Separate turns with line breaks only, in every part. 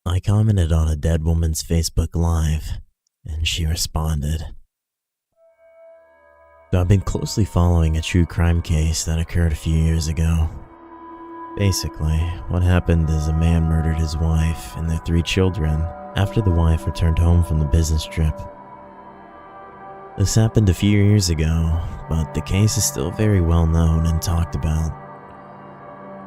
I commented on a dead woman's Facebook Live, and she responded. So I've been closely following a true crime case that occurred a few years ago. Basically, what happened is a man murdered his wife and their 3 children after the wife returned home from the business trip. This happened a few years ago, but the case is still very well known and talked about.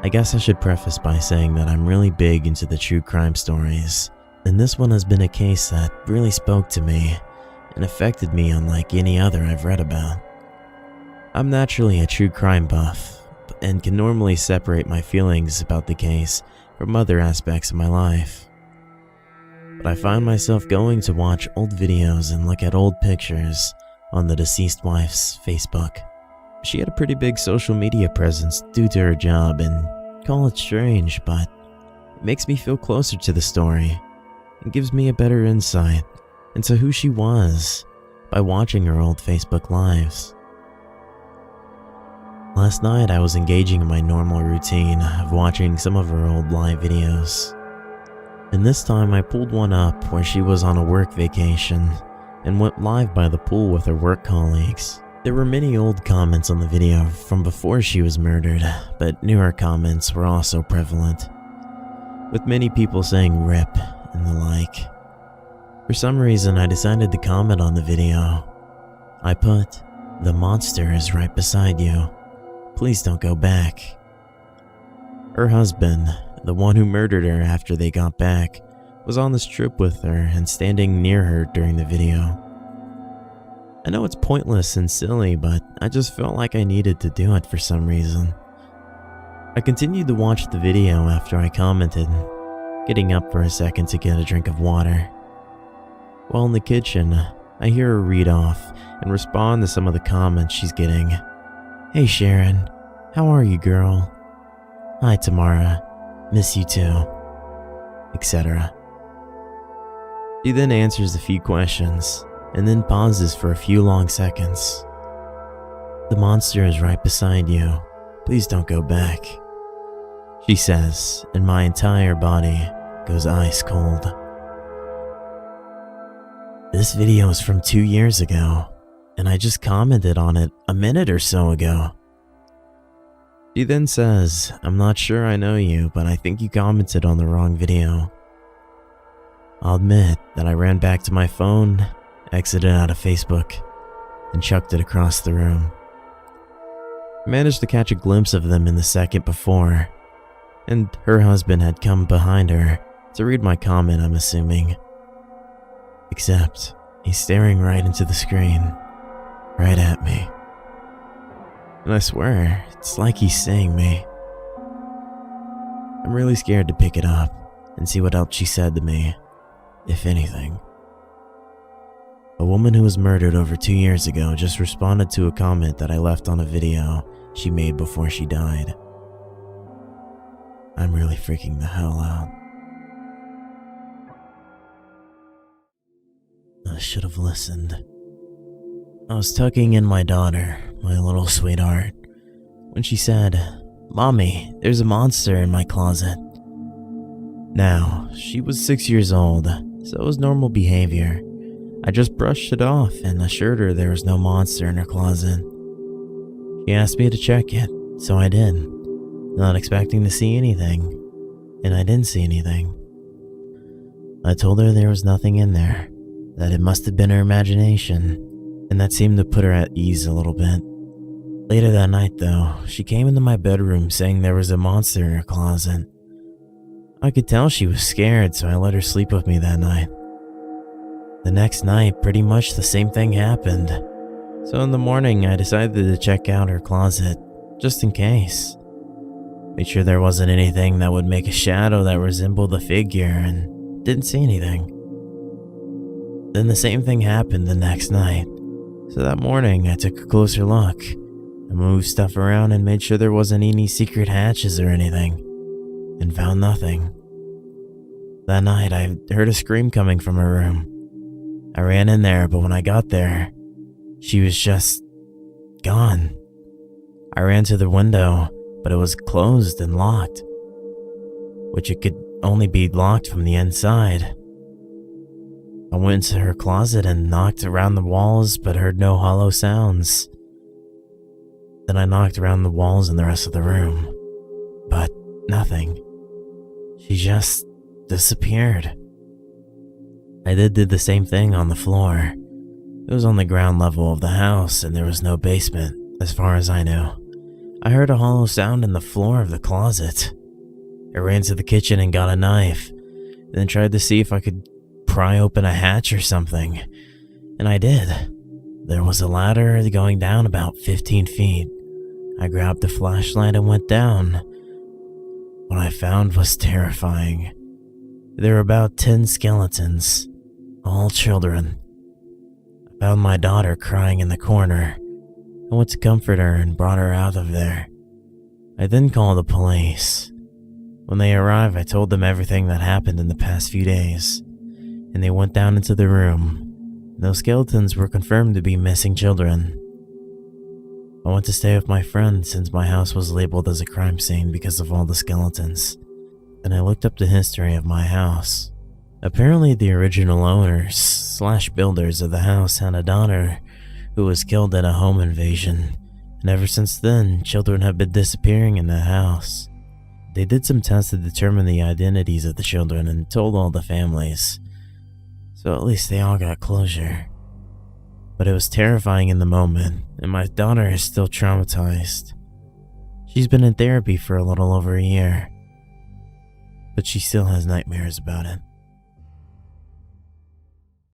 I guess I should preface by saying that I'm really big into the true crime stories, and this one has been a case that really spoke to me and affected me unlike any other I've read about. I'm naturally a true crime buff, and can normally separate my feelings about the case from other aspects of my life. But I find myself going to watch old videos and look at old pictures on the deceased wife's Facebook. She had a pretty big social media presence due to her job, and call it strange, but it makes me feel closer to the story and gives me a better insight into who she was by watching her old Facebook Lives. Last night I was engaging in my normal routine of watching some of her old live videos, and this time I pulled one up where she was on a work vacation and went live by the pool with her work colleagues. There were many old comments on the video from before she was murdered, but newer comments were also prevalent, with many people saying "RIP" and the like. For some reason I decided to comment on the video. I put, "The monster is right beside you. Please don't go back." Her husband, the one who murdered her after they got back, was on this trip with her and standing near her during the video. I know it's pointless and silly, but I just felt like I needed to do it for some reason. I continued to watch the video after I commented, getting up for a second to get a drink of water. While in the kitchen, I hear her read off and respond to some of the comments she's getting. "Hey Sharon, how are you, girl? Hi Tamara, miss you too," etc. She then answers a few questions and then pauses for a few long seconds. "The monster is right beside you. Please don't go back," she says, and my entire body goes ice cold. This video is from 2 years ago, and I just commented on it a minute or so ago. She then says, "I'm not sure I know you, but I think you commented on the wrong video." I'll admit that I ran back to my phone, exited out of Facebook, and chucked it across the room. I managed to catch a glimpse of them in the second before, and her husband had come behind her to read my comment, I'm assuming. Except he's staring right into the screen, right at me. And I swear, it's like he's seeing me. I'm really scared to pick it up and see what else she said to me, if anything. A woman who was murdered over 2 years ago just responded to a comment that I left on a video she made before she died. I'm really freaking the hell out. I should have listened. I was tucking in my daughter, my little sweetheart, when she said, "Mommy, there's a monster in my closet." Now, she was 6 years old, so it was normal behavior. I just brushed it off and assured her there was no monster in her closet. She asked me to check it, so I did, not expecting to see anything, and I didn't see anything. I told her there was nothing in there, that it must have been her imagination, and that seemed to put her at ease a little bit. Later that night though, she came into my bedroom saying there was a monster in her closet. I could tell she was scared, so I let her sleep with me that night. The next night, pretty much the same thing happened. So in the morning, I decided to check out her closet, just in case. Made sure there wasn't anything that would make a shadow that resembled a figure, and didn't see anything. Then the same thing happened the next night. So that morning, I took a closer look. I moved stuff around and made sure there wasn't any secret hatches or anything, and found nothing. That night, I heard a scream coming from her room. I ran in there, but when I got there, she was just gone. I ran to the window, but it was closed and locked, which it could only be locked from the inside. I went into her closet and knocked around the walls, but heard no hollow sounds. Then I knocked around the walls in the rest of the room, but nothing. She just disappeared. I did the same thing on the floor. It was on the ground level of the house, and there was no basement, as far as I knew. I heard a hollow sound in the floor of the closet. I ran to the kitchen and got a knife, then tried to see if I could pry open a hatch or something, and I did. There was a ladder going down about 15 feet. I grabbed a flashlight and went down. What I found was terrifying. There were about 10 skeletons, all children. I found my daughter crying in the corner. I went to comfort her and brought her out of there. I then called the police. When they arrived, I told them everything that happened in the past few days, and they went down into the room. Those skeletons were confirmed to be missing children. I went to stay with my friend since my house was labeled as a crime scene because of all the skeletons, and I looked up the history of my house. Apparently, the original owners/builders of the house had a daughter who was killed in a home invasion, and ever since then, children have been disappearing in the house. They did some tests to determine the identities of the children and told all the families, so at least they all got closure. But it was terrifying in the moment, and my daughter is still traumatized. She's been in therapy for a little over a year, but she still has nightmares about it.